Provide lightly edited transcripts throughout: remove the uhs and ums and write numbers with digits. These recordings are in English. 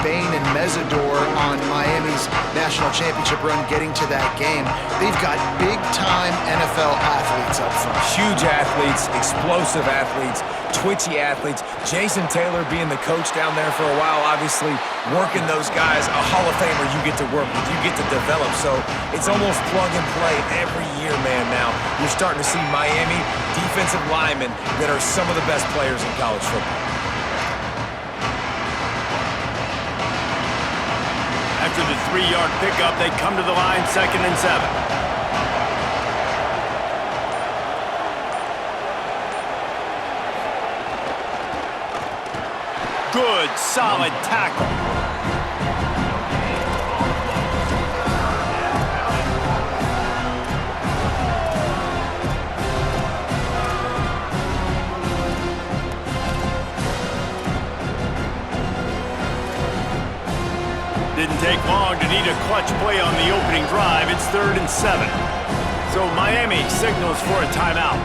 Bane and Mesidor on Miami's national championship run getting to that game. They've got big-time NFL athletes up front. Huge athletes, explosive athletes, twitchy athletes. Jason Taylor being the coach down there for a while, obviously working those guys, a Hall of Famer you get to work with, you get to develop. So it's almost plug and play every year, man, now. You're starting to see Miami defensive linemen that are some of the best players in college football. After the 3-yard pickup, they come to the line 2nd and 7. Good, solid tackle. Didn't take long to need a clutch play on the opening drive. It's 3rd and 7. So Miami signals for a timeout.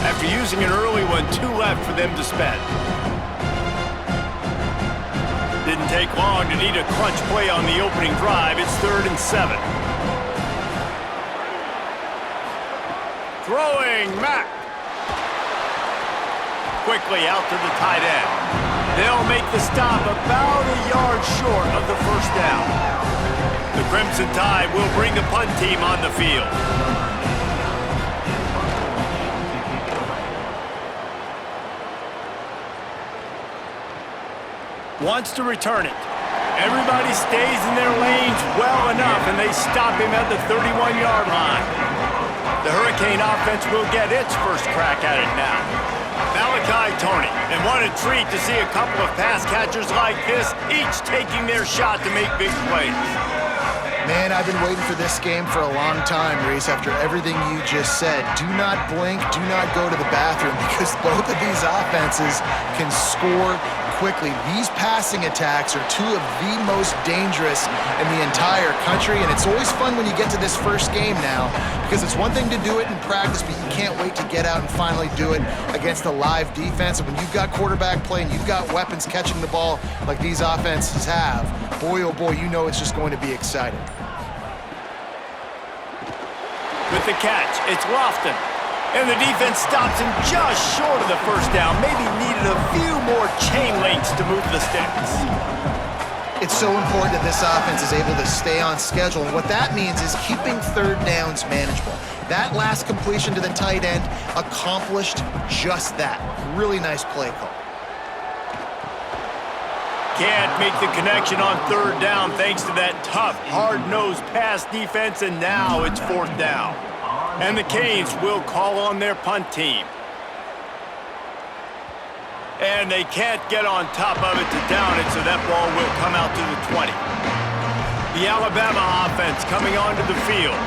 After using an early one, 2 left for them to spend. Didn't take long to need a clutch play on the opening drive. It's 3rd and 7. Throwing Mack. Quickly out to the tight end. They'll make the stop about a yard short of the first down. The Crimson Tide will bring the punt team on the field. Wants to return it. Everybody stays in their lanes well enough, and they stop him at the 31-yard line. The Hurricane offense will get its first crack at it now. Malachi Tony, and what a treat to see a couple of pass catchers like this, each taking their shot to make big plays. Man, I've been waiting for this game for a long time, Reese, after everything you just said. Do not blink, do not go to the bathroom, because both of these offenses can score quickly. These passing attacks are 2 of the most dangerous in the entire country, and it's always fun when you get to this first game now, because it's one thing to do it in practice, but you can't wait to get out and finally do it against a live defense. And when you've got quarterback play and you've got weapons catching the ball like these offenses have, boy, oh boy, you know it's just going to be exciting. With the catch, it's Lofton. And the defense stops him just short of the first down. Maybe needed a few more chain links to move the sticks. It's so important that this offense is able to stay on schedule. And what that means is keeping 3rd downs manageable. That last completion to the tight end accomplished just that. Really nice play call. Can't make the connection on 3rd down thanks to that tough, hard-nosed pass defense, and now it's 4th down. And the Canes will call on their punt team. And they can't get on top of it to down it, so that ball will come out to the 20. The Alabama offense coming onto the field.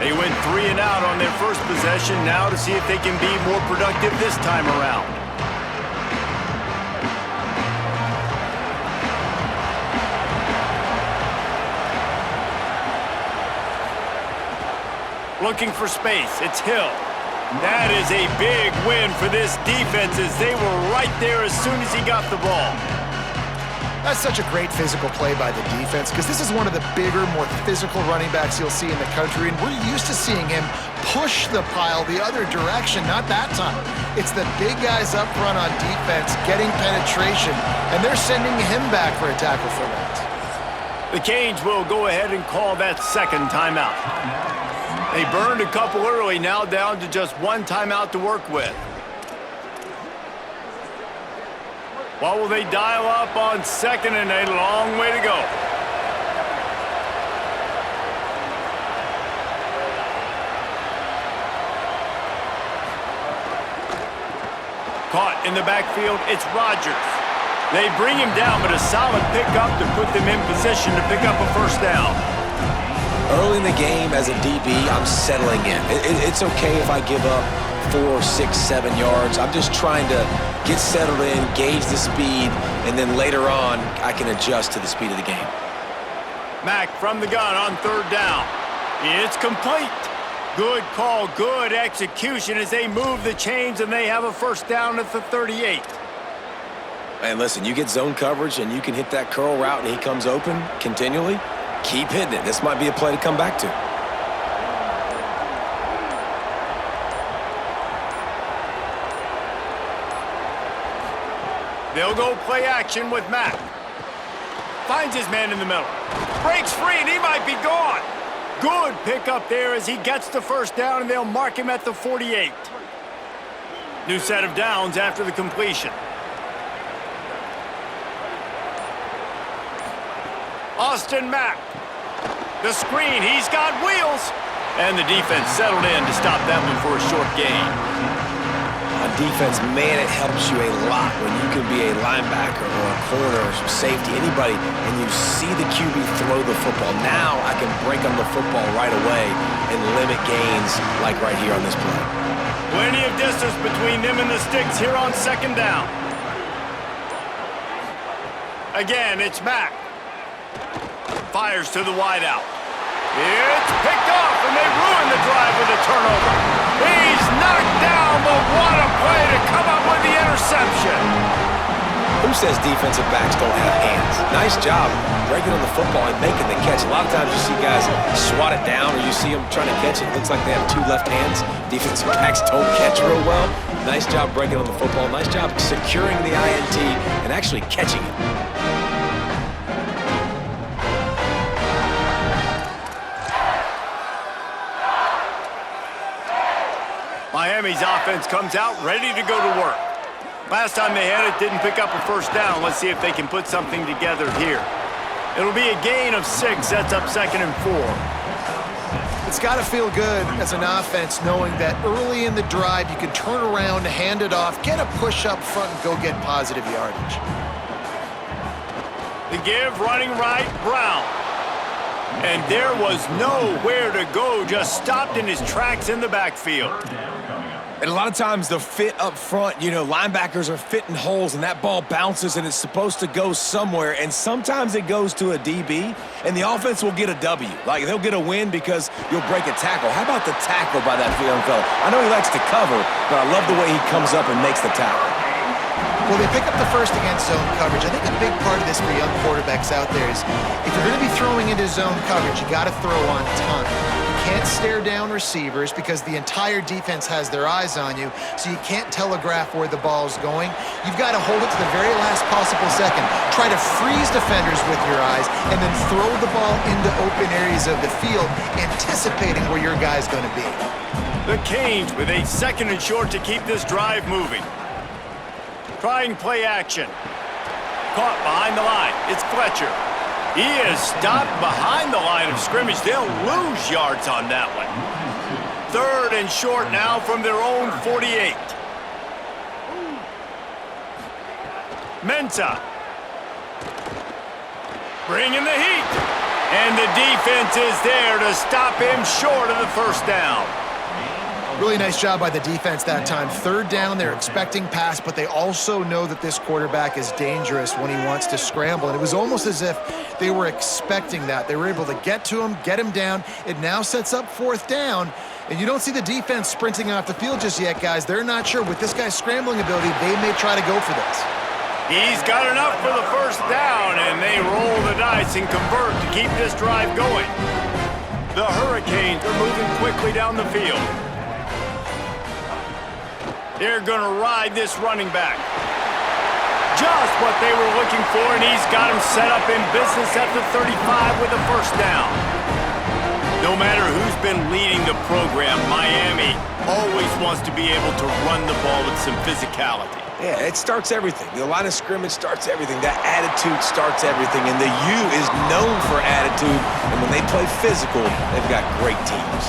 They went 3 and out on their first possession, now to see if they can be more productive this time around. Looking for space, it's Hill. That is a big win for this defense, as they were right there as soon as he got the ball. That's such a great physical play by the defense, because this is one of the bigger, more physical running backs you'll see in the country, and we're used to seeing him push the pile the other direction. Not that time. It's the big guys up front on defense getting penetration, and they're sending him back for a tackle for that. The Canes will go ahead and call that 2nd timeout. They burned a couple early, now down to just 1 timeout to work with. What will they dial up on 2nd and a long way to go? Caught in the backfield, it's Rodgers. They bring him down, but a solid pickup to put them in position to pick up a first down. Early in the game, as a DB, I'm settling in. It's okay if I give up 4, 6, 7 yards. I'm just trying to get settled in, gauge the speed, and then later on, I can adjust to the speed of the game. Mack from the gun on 3rd down. It's complete. Good call, good execution as they move the chains, and they have a first down at the 38. And listen, you get zone coverage and you can hit that curl route and he comes open continually, keep hitting it. This might be a play to come back to. They'll go play action with Mack. Finds his man in the middle. Breaks free and he might be gone. Good pickup there as he gets the first down, and they'll mark him at the 48. New set of downs after the completion. Austin Mack. The screen, he's got wheels. And the defense settled in to stop that one for a short gain. On defense, man, it helps you a lot when you can be a linebacker or a corner or some safety, anybody, and you see the QB throw the football. Now I can break on the football right away and limit gains like right here on this play. Plenty of distance between them and the sticks here on second down. Again, it's Mack. Fires to the wideout. It's picked off, and they ruin the drive with a turnover. He's knocked down, but what a play to come up with the interception. Who says defensive backs don't have hands? Nice job breaking on the football and making the catch. A lot of times you see guys swat it down or you see them trying to catch it. It looks like they have two left hands. Defensive backs don't catch real well. Nice job breaking on the football. Nice job securing the INT and actually catching it. Miami's offense comes out ready to go to work. Last time they had it, didn't pick up a first down. Let's see if they can put something together here. It'll be a gain of 6, sets up 2nd and 4. It's got to feel good as an offense knowing that early in the drive you can turn around, hand it off, get a push up front, and go get positive yardage. The give, running right, Brown. And there was nowhere to go, just stopped in his tracks in the backfield. And a lot of times the fit up front, you know, linebackers are fitting holes and that ball bounces and it's supposed to go somewhere, and sometimes it goes to a DB and the offense will get a W. Like, they'll get a win because you'll break a tackle. How about the tackle by that young fella? I know he likes to cover, but I love the way he comes up and makes the tackle. Well, they pick up the first against zone coverage. I think a big part of this for young quarterbacks out there is if you're going to be throwing into zone coverage, you got to throw on time. You can't stare down receivers because the entire defense has their eyes on you, so you can't telegraph where the ball's going. You've got to hold it to the very last possible second. Try to freeze defenders with your eyes and then throw the ball into open areas of the field, anticipating where your guy's going to be. The Canes with a 2nd and short to keep this drive moving. Trying play action. Caught behind the line. It's Fletcher. He is stopped behind the line of scrimmage. They'll lose yards on that one. 3rd and short now from their own 48. Mensah. Bringing the heat. And the defense is there to stop him short of the first down. Really nice job by the defense that time. 3rd down, they're expecting pass, but they also know that this quarterback is dangerous when he wants to scramble. And it was almost as if they were expecting that. They were able to get to him, get him down. It now sets up 4th down. And you don't see the defense sprinting off the field just yet, guys. They're not sure. With this guy's scrambling ability, they may try to go for this. He's got enough for the first down, and they roll the dice and convert to keep this drive going. The Hurricanes are moving quickly down the field. They're going to ride this running back. Just what they were looking for, and he's got him set up in business at the 35 with a first down. No matter who's been leading the program, Miami always wants to be able to run the ball with some physicality. Yeah, it starts everything. The line of scrimmage starts everything. That attitude starts everything. And the U is known for attitude. And when they play physical, they've got great teams.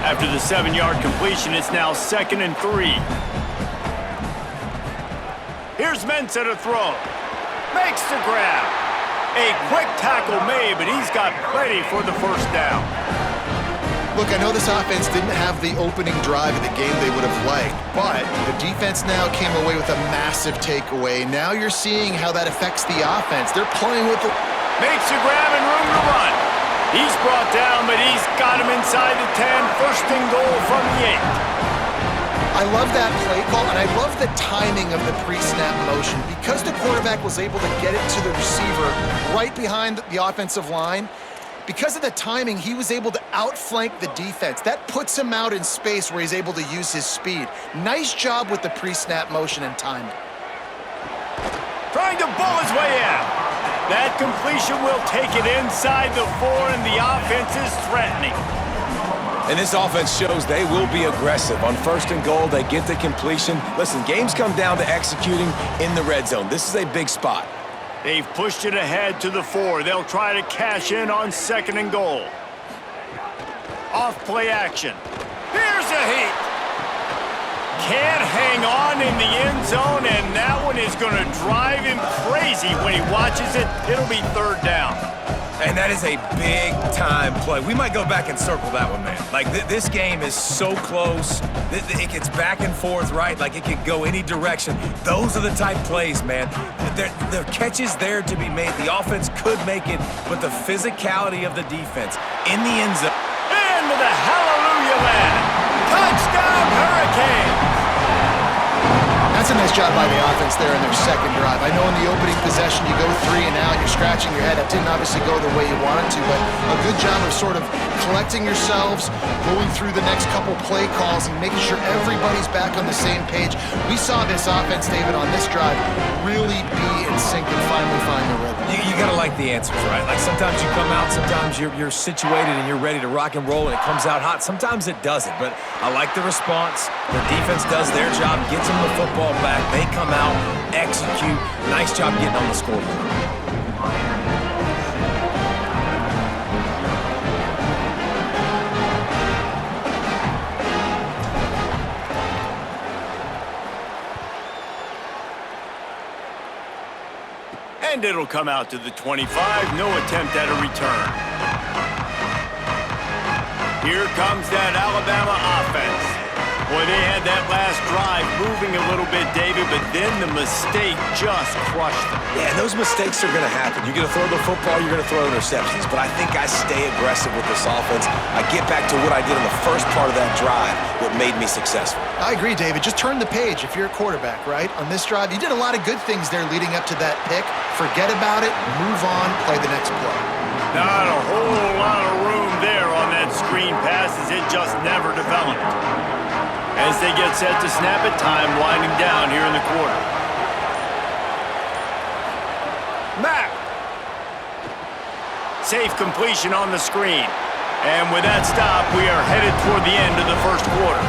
After the 7-yard completion, it's now 2nd and 3. Here's Mensah to throw. Makes the grab. A quick tackle made, but he's got plenty for the first down. Look, I know this offense didn't have the opening drive of the game they would have liked, but the defense now came away with a massive takeaway. Now you're seeing how that affects the offense. They're playing with it. Makes a grab and room to run. He's brought down, but he's got him inside the 10. 1st and goal from the 8. I love that play call, and I love the timing of the pre-snap motion. Because the quarterback was able to get it to the receiver right behind the offensive line, because of the timing, he was able to outflank the defense. That puts him out in space where he's able to use his speed. Nice job with the pre-snap motion and timing. Trying to bull his way out. That completion will take it inside the 4, and the offense is threatening. And this offense shows they will be aggressive. On 1st and goal, they get the completion. Listen, games come down to executing in the red zone. This is a big spot. They've pushed it ahead to the 4. They'll try to cash in on 2nd and goal. Off play action. Here's a heat. Can't hang on in the end zone, and that one is going to drive him crazy when he watches it. It'll be 3rd down. And that is a big-time play. We might go back and circle that one, man. Like, this game is so close. It gets back and forth, right? Like, it can go any direction. Those are the type plays, man. The catch is there to be made. The offense could make it, but the physicality of the defense in the end zone. Into the hallelujah land. Touchdown, Hurricanes! That's a nice job by the offense there in their 2nd drive. I know in the opening possession you go 3 and out, you're scratching your head. That didn't obviously go the way you wanted to, but a good job of sort of collecting yourselves, going through the next couple play calls and making sure everybody's back on the same page. We saw this offense, David, on this drive really be in sync and finally find the rhythm. You got to like the answers, right? Like sometimes you come out, sometimes you're situated and you're ready to rock and roll and it comes out hot. Sometimes it doesn't, but I like the response. The defense does their job, gets them the football back. They come out, execute. Nice job getting on the scoreboard. And it'll come out to the 25. No attempt at a return. Here comes that Alabama offense. Boy, they had that last drive moving a little bit, David, but then the mistake just crushed them. Yeah, and those mistakes are going to happen. You're going to throw the football, you're going to throw interceptions, but I think I stay aggressive with this offense. I get back to what I did in the first part of that drive, what made me successful. I agree, David. Just turn the page if you're a quarterback, right? On this drive, you did a lot of good things there leading up to that pick. Forget about it, move on, play the next play. Not a whole lot of room there on that screen pass as it just never developed. As they get set to snap it, time winding down here in the quarter. Mack. Safe completion on the screen. And with that stop, we are headed toward the end of the 1st quarter.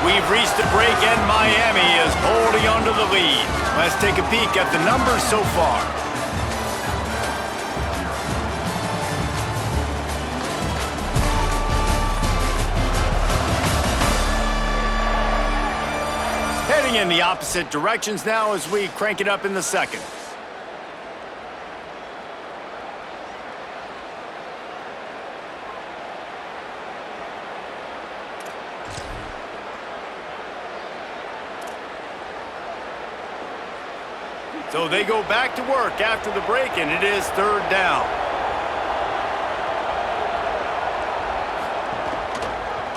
We've reached the break and Miami is holding onto the lead. Let's take a peek at the numbers so far. Heading in the opposite directions now as we crank it up in the 2nd. So they go back to work after the break, and it is 3rd down.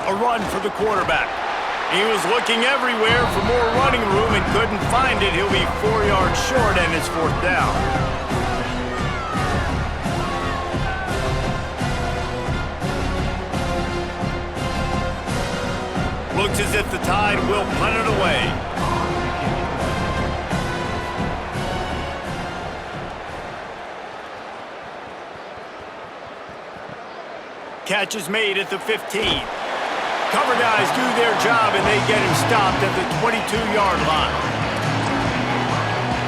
A run for the quarterback. He was looking everywhere for more running room and couldn't find it. He'll be 4 yards short, and it's 4th down. Looks as if the Tide will punt it away. Catch is made at the 15. Cover guys do their job, and they get him stopped at the 22-yard line.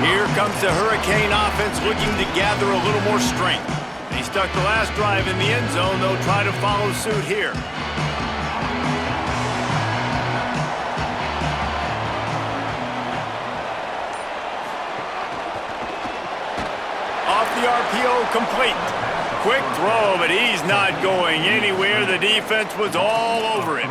Here comes the Hurricane offense looking to gather a little more strength. They stuck the last drive in the end zone. They'll try to follow suit here. Off the RPO, complete. Quick throw, but he's not going anywhere. The defense was all over him.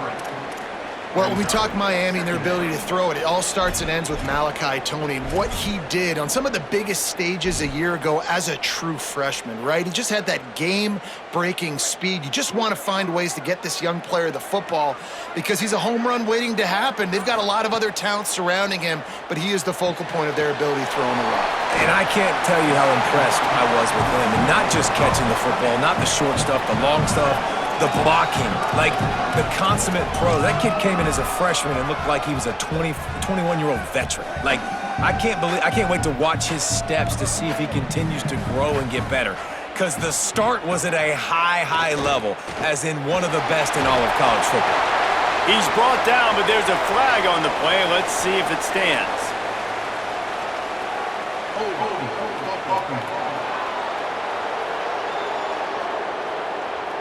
Well, when we talk Miami and their ability to throw it, it all starts and ends with Malachi Tony and what he did on some of the biggest stages a year ago as a true freshman, right? He just had that game-breaking speed. You just want to find ways to get this young player the football because he's a home run waiting to happen. They've got a lot of other talent surrounding him, but he is the focal point of their ability to throw on the rock. And I can't tell you how impressed I was with him. And not just catching the football, not the short stuff, the long stuff, the blocking, like the consummate pro. That kid came in as a freshman and looked like he was a 21-year-old veteran. Like, I can't wait to watch his steps to see if he continues to grow and get better. Because the start was at a high level, as in one of the best in all of college football. He's brought down, but there's a flag on the play. Let's see if it stands.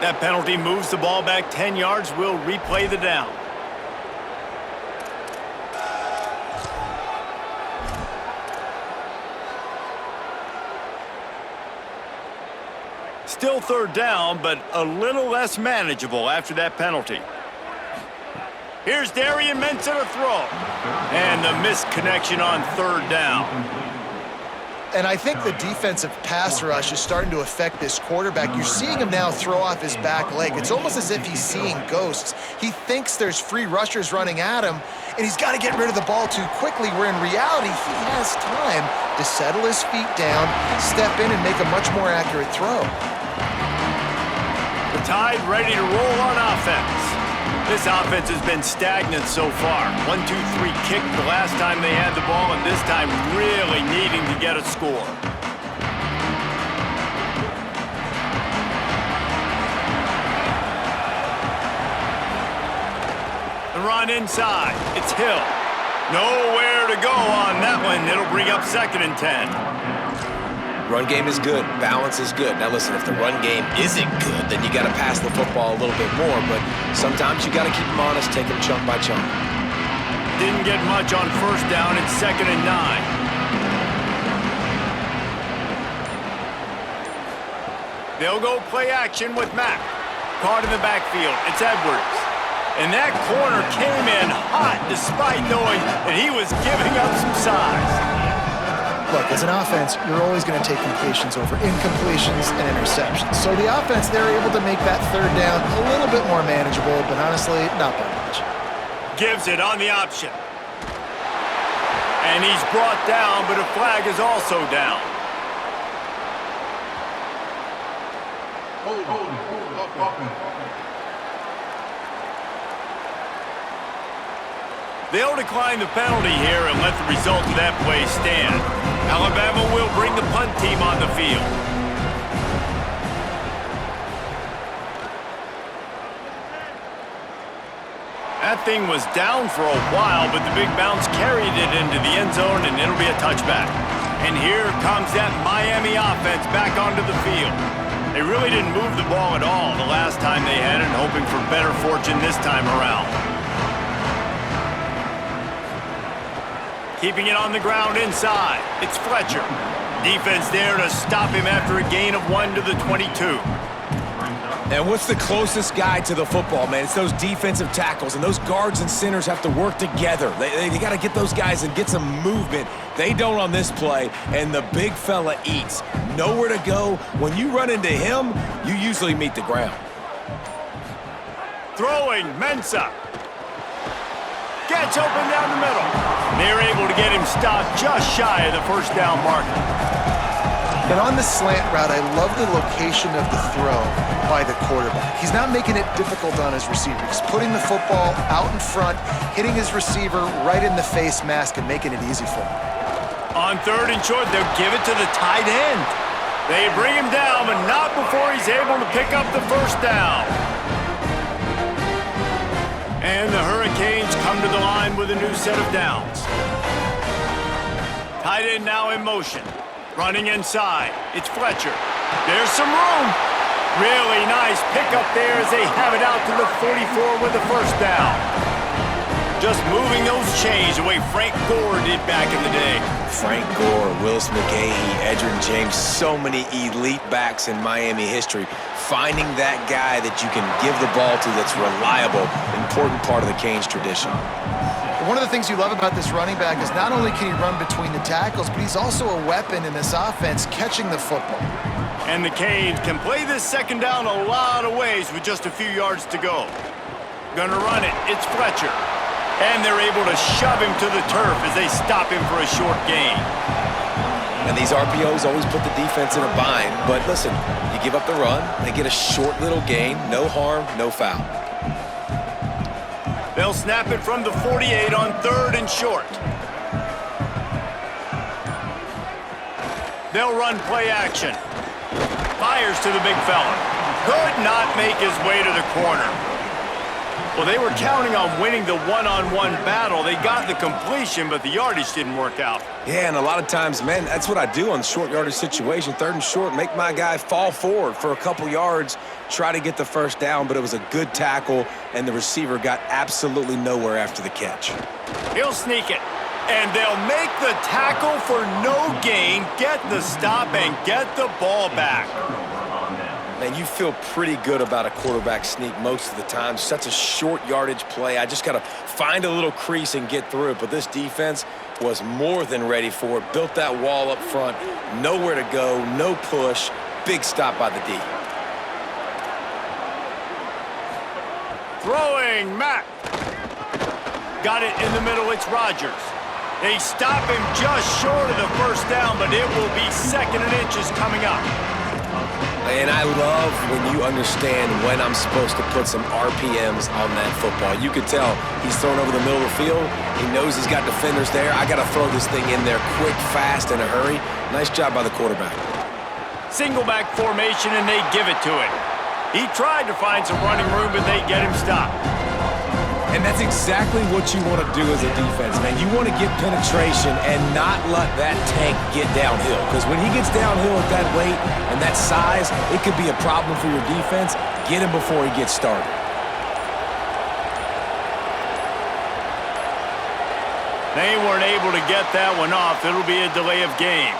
That penalty moves the ball back 10 yards. We'll replay the down. Still third down, but a little less manageable after that penalty. Here's Darian Mensah to throw. And the missed connection on third down. And I think the defensive pass rush is starting to affect this quarterback. You're seeing him now throw off his back leg. It's almost as if he's seeing ghosts. He thinks there's free rushers running at him, and he's got to get rid of the ball too quickly, where in reality, he has time to settle his feet down, step in, and make a much more accurate throw. The Tide ready to roll on offense. This offense has been stagnant so far. 1-2-3 kick the last time they had the ball, and this time really needing to get a score. The run inside. It's Hill. Nowhere to go on that one. It'll bring up 2nd and 10. Run game is good. Balance is good. Now listen, if the run game isn't good, then you got to pass the football a little bit more. But sometimes you got to keep them honest, take them chunk by chunk. Didn't get much on first down. It's 2nd and 9. They'll go play action with Mack. Caught in the backfield. It's Edwards. And that corner came in hot despite knowing that he was giving up some size. Look, as an offense, you're always going to take completions over incompletions and interceptions. So the offense, they're able to make that third down a little bit more manageable, but honestly, not by much. Gives it on the option. And he's brought down, but a flag is also down. They'll decline the penalty here and let the result of that play stand. Alabama will bring the punt team on the field. That thing was down for a while, but the big bounce carried it into the end zone, and it'll be a touchback. And here comes that Miami offense back onto the field. They really didn't move the ball at all the last time they had it, hoping for better fortune this time around. Keeping it on the ground inside. It's Fletcher. Defense there to stop him after a gain of 1 to the 22. And what's the closest guy to the football, man? It's those defensive tackles, and those guards and centers have to work together. They got to get those guys and get some movement. They don't on this play, and the big fella eats. Nowhere to go. When you run into him, you usually meet the ground. Throwing, Mensah. Gets open down the middle. They're able to get him stopped just shy of the first down marker. And on the slant route, I love the location of the throw by the quarterback. He's not making it difficult on his receiver. He's putting the football out in front, hitting his receiver right in the face mask and making it easy for him. On 3rd and short, they'll give it to the tight end. They bring him down, but not before he's able to pick up the first down. And the Hurricanes come to the line with a new set of downs. Tight end now in motion. Running inside. It's Fletcher. There's some room. Really nice pickup there as they have it out to the 44 with the first down. Just moving those chains the way Frank Gore did back in the day. Frank Gore Willis McGahee, Edgerrin James, so many elite backs in Miami history. Finding that guy that you can give the ball to that's reliable, important part of the Canes tradition. One of the things you love about this running back is not only can he run between the tackles, but he's also a weapon in this offense catching the football. And the Canes can play this second down a lot of ways with just a few yards to go. Gonna run it. It's Fletcher. And they're able to shove him to the turf as they stop him for a short gain. And these RPOs always put the defense in a bind. But listen, you give up the run, they get a short little gain, no harm, no foul. They'll snap it from the 48 on 3rd and short. They'll run play action. Fires to the big fella. Could not make his way to the corner. Well, they were counting on winning the one-on-one battle. They got the completion, but the yardage didn't work out. Yeah, and a lot of times, man, that's what I do on short yardage situation. 3rd and short, make my guy fall forward for a couple yards, try to get the first down, but it was a good tackle, and the receiver got absolutely nowhere after the catch. He'll sneak it, and they'll make the tackle for no gain, get the stop, and get the ball back. Man, you feel pretty good about a quarterback sneak most of the time. Such a short yardage play. I just got to find a little crease and get through it. But this defense was more than ready for it. Built that wall up front. Nowhere to go, no push. Big stop by the D. Throwing, Mack. Got it in the middle, it's Rodgers. They stop him just short of the first down, but it will be 2nd and inches coming up. And I love when you understand when I'm supposed to put some RPMs on that football. You could tell he's thrown over the middle of the field. He knows he's got defenders there. I got to throw this thing in there quick, fast, in a hurry. Nice job by the quarterback. Single back formation, and they give it to him. He tried to find some running room, but they get him stopped. And that's exactly what you want to do as a defense, man. You want to get penetration and not let that tank get downhill. Because when he gets downhill at that weight and that size, it could be a problem for your defense. Get him before he gets started. They weren't able to get that one off. It'll be a delay of game.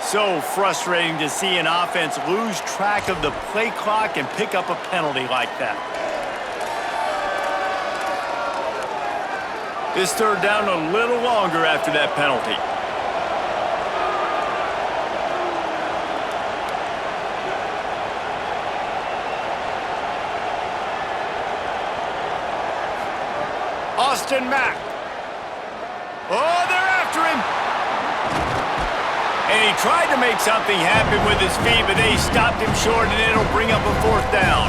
So frustrating to see an offense lose track of the play clock and pick up a penalty like that. This 3rd down a little longer after that penalty. Austin Mack. Oh, they're after him. And he tried to make something happen with his feet, but they stopped him short, and it'll bring up a 4th down.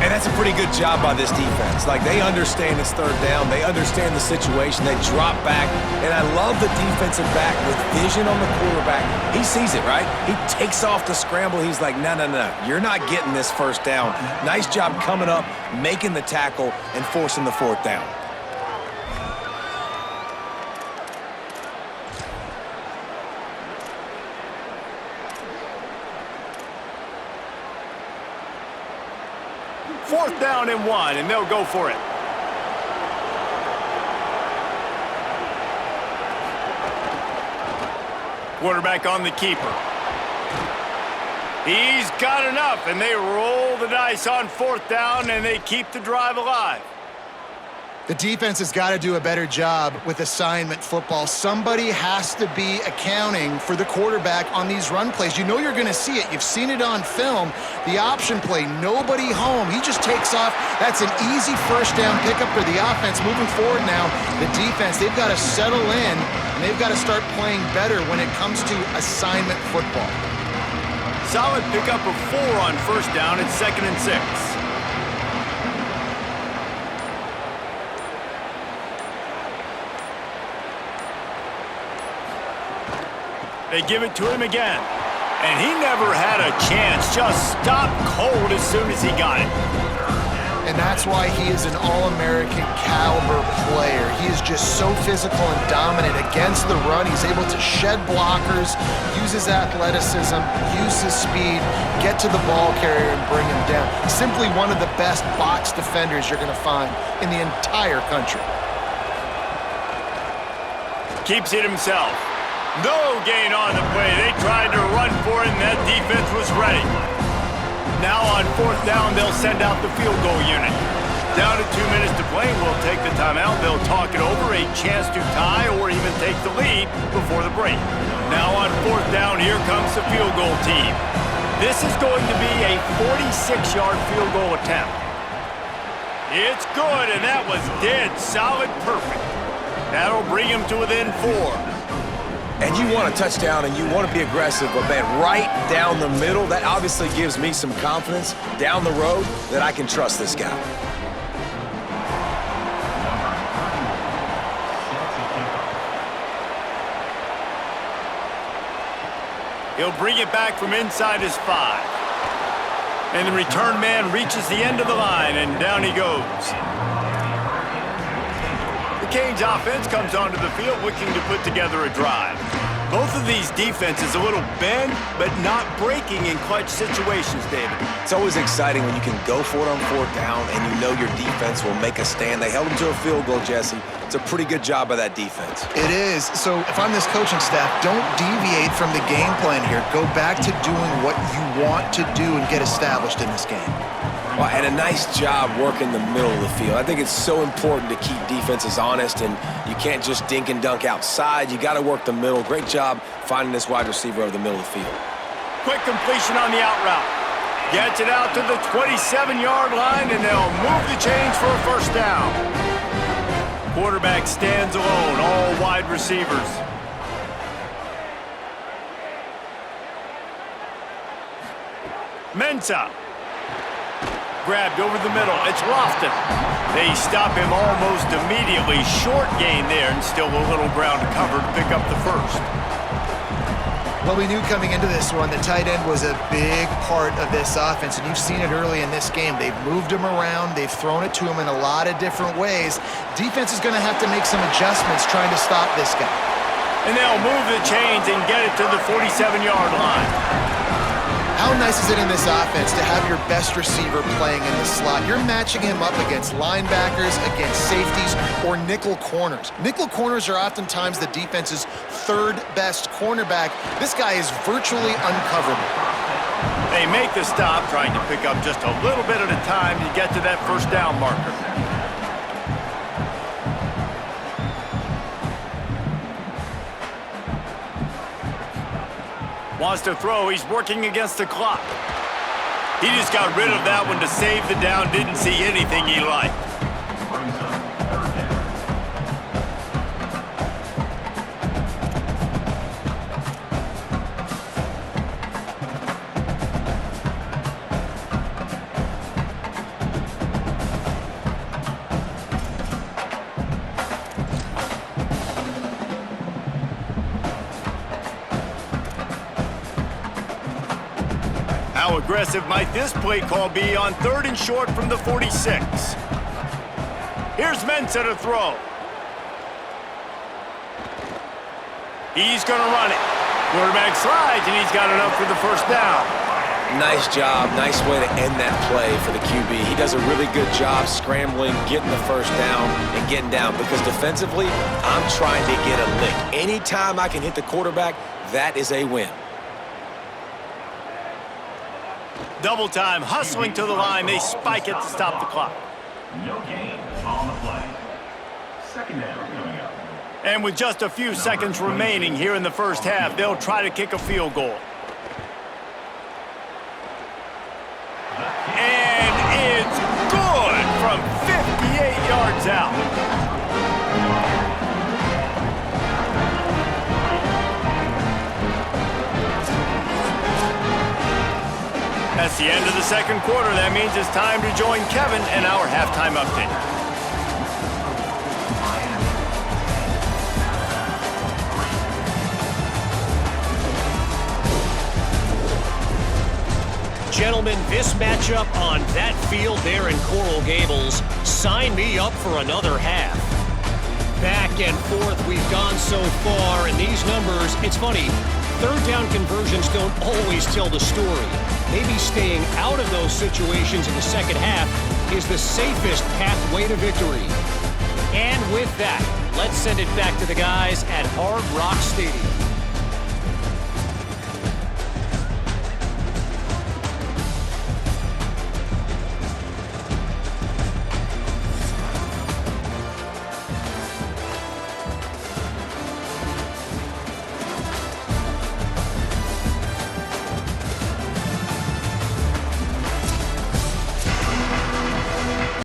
And that's a pretty good job by this defense. Like, they understand it's 3rd down. They understand the situation. They drop back. And I love the defensive back with vision on the quarterback. He sees it, right? He takes off the scramble. He's like, no, no, no. You're not getting this first down. Nice job coming up, making the tackle, and forcing the 4th down. Fourth down and 1, and they'll go for it. Quarterback on the keeper. He's got enough, and they roll the dice on 4th down, and they keep the drive alive. The defense has got to do a better job with assignment football. Somebody has to be accounting for the quarterback on these run plays. You know you're going to see it. You've seen it on film. The option play, nobody home. He just takes off. That's an easy first down pickup for the offense. Moving forward now, the defense, they've got to settle in, and they've got to start playing better when it comes to assignment football. Solid pickup of 4 on first down. It's 2nd and 6. They give it to him again. And he never had a chance. Just stopped cold as soon as he got it. And that's why he is an All-American caliber player. He is just so physical and dominant against the run. He's able to shed blockers, use his athleticism, use his speed, get to the ball carrier and bring him down. Simply one of the best box defenders you're going to find in the entire country. Keeps it himself. No gain on the play. They tried to run for it, and that defense was ready. Now on 4th down, they'll send out the field goal unit. Down to 2 minutes to play, we'll take the timeout. They'll talk it over, a chance to tie or even take the lead before the break. Now on 4th down, here comes the field goal team. This is going to be a 46-yard field goal attempt. It's good, and that was dead solid perfect. That'll bring him to within 4. And you want a touchdown and you want to be aggressive, but man, right down the middle, that obviously gives me some confidence down the road that I can trust this guy. He'll bring it back from inside his 5. And the return man reaches the end of the line, and down he goes. The Canes offense comes onto the field looking to put together a drive. Both of these defenses a little bend, but not breaking in clutch situations, David. It's always exciting when you can go for it on 4th down and you know your defense will make a stand. They held him to a field goal, Jesse. It's a pretty good job by that defense. It is. So if I'm this coaching staff, don't deviate from the game plan here. Go back to doing what you want to do and get established in this game. Well, and a nice job working the middle of the field. I think it's so important to keep defenses honest, and you can't just dink and dunk outside. You got to work the middle. Great job finding this wide receiver over the middle of the field. Quick completion on the out route. Gets it out to the 27-yard line, and they'll move the chains for a 1st down. Quarterback stands alone, all wide receivers. Mensah. Grabbed over the middle. It's Lofton. They stop him almost immediately. Short gain there, and still a little ground to cover to pick up the 1st. Well, we knew coming into this one the tight end was a big part of this offense, and you've seen it early in this game. They've moved him around. They've thrown it to him in a lot of different ways. Defense is going to have to make some adjustments trying to stop this guy. And they'll move the chains and get it to the 47-yard line. How nice is it in this offense to have your best receiver playing in the slot? You're matching him up against linebackers, against safeties, or nickel corners. Nickel corners are oftentimes the defense's 3rd best cornerback. This guy is virtually uncoverable. They make the stop, trying to pick up just a little bit at a time to get to that 1st down marker. Wants to throw. He's working against the clock. He just got rid of that one to save the down. Didn't see anything he liked. How aggressive might this play call be on 3rd and short from the 46? Here's Mensah to throw. He's going to run it. Quarterback slides, and he's got enough for the 1st down. Nice job. Nice way to end that play for the QB. He does a really good job scrambling, getting the 1st down, and getting down. Because defensively, I'm trying to get a lick. Anytime I can hit the quarterback, that is a win. Double time, hustling to the line. They spike it to stop the clock. No gain on the play. 2nd down coming up. And with just a few seconds remaining here in the 1st half, they'll try to kick a field goal. And it's good from 58 yards out. That's the end of the 2nd quarter. That means it's time to join Kevin and our halftime update. Gentlemen, this matchup on that field there in Coral Gables, sign me up for another half. Back and forth we've gone so far, and these numbers, it's funny, third down conversions don't always tell the story. Maybe staying out of those situations in the second half is the safest pathway to victory. And with that, let's send it back to the guys at Hard Rock Stadium.